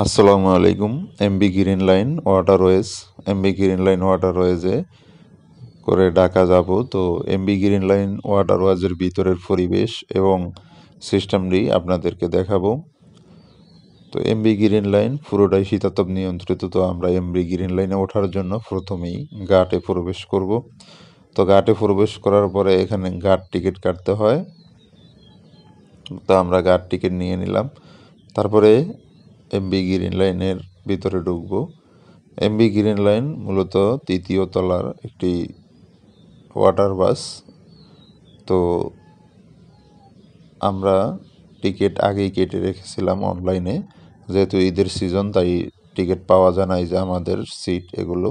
আসসালামু আলাইকুম। MB green line waterways, MB green line ওয়াটারওয়েজে করে ঢাকা যাব। তো এমবি গ্রিন লাইন ওয়াটারওয়েজের ভিতরের পরিবেশ এবং সিস্টেমটি আপনাদেরকে দেখাবো। তো এমবি গ্রিন লাইন পুরোটাই শীতাতপ নিয়ন্ত্রিত। তো আমরা এমবি গ্রিন লাইনে ওঠার জন্য প্রথমেই ঘাটে প্রবেশ করব। তো ঘাটে প্রবেশ করার পরে এখানে ঘাট টিকিট কাটতে হয়। তো আমরা ঘাট টিকিট নিয়ে নিলাম। তারপরে এমবি গ্রিন লাইনের ভিতরে ঢুকবো। এমবি গ্রিন লাইন মূলত তৃতীয় তলার একটি ওয়াটার বাস। তো আমরা টিকিট আগেই কেটে রেখেছিলাম অনলাইনে, যেহেতু ঈদের সিজন তাই টিকিট পাওয়া যায় না। এই যে আমাদের সিট এগুলো,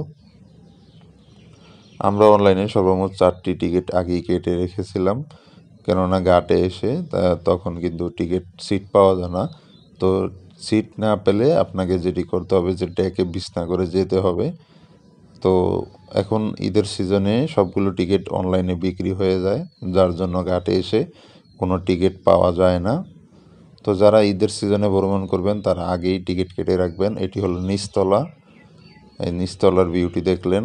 আমরা অনলাইনে সর্বমোট 4টি টিকিট আগেই কেটে রেখেছিলাম, কেননা ঘাটে এসে তখন কিন্তু টিকিট সিট পাওয়া যায় না। তো সিট না পেলে আপনাকে যেটি করতে হবে যে ডেকে বিছনা করে যেতে হবে। তো এখন ঈদের সিজনে সবগুলো টিকিট অনলাইনে বিক্রি হয়ে যায়, যার জন্য ঘাটে এসে কোনো টিকিট পাওয়া যায় না। তো যারা ঈদের সিজনে ভ্রমণ করবেন তারা আগেই টিকিট কেটে রাখবেন। এটি হলো নিচতলা, এই নিচতলার ভিউটি দেখলেন।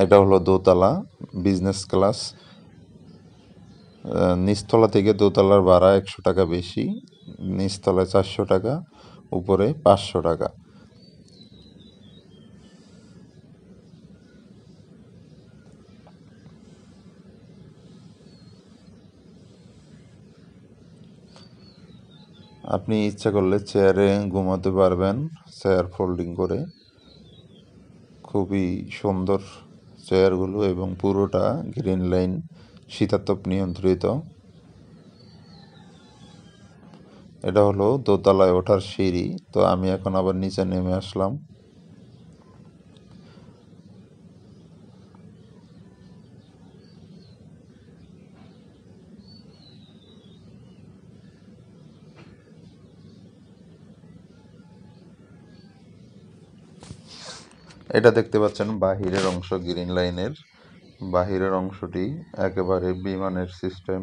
এটা হলো দোতলা, বিজনেস ক্লাস। নিচতলা থেকে দোতলার ভাড়া 100 টাকা বেশি, নিচতলায় 400 টাকা, উপরে 500 টাকা। আপনি ইচ্ছা করলে চেয়ারে ঘুমাতে পারবেন, চেয়ার ফোল্ডিং করে। খুবই সুন্দর চেয়ারগুলো এবং পুরোটা গ্রিন লাইন শীতাতপ নিয়ন্ত্রিত। এটা হলো দোতলায় ওঠার সিঁড়ি। তো আমি এখন আবার নিচে নেমে আসলাম। এটা দেখতে পাচ্ছেন বাহিরের অংশ গ্রিন লাইনের। বাহিরের অংশটি একেবারে বিমানের সিস্টেম।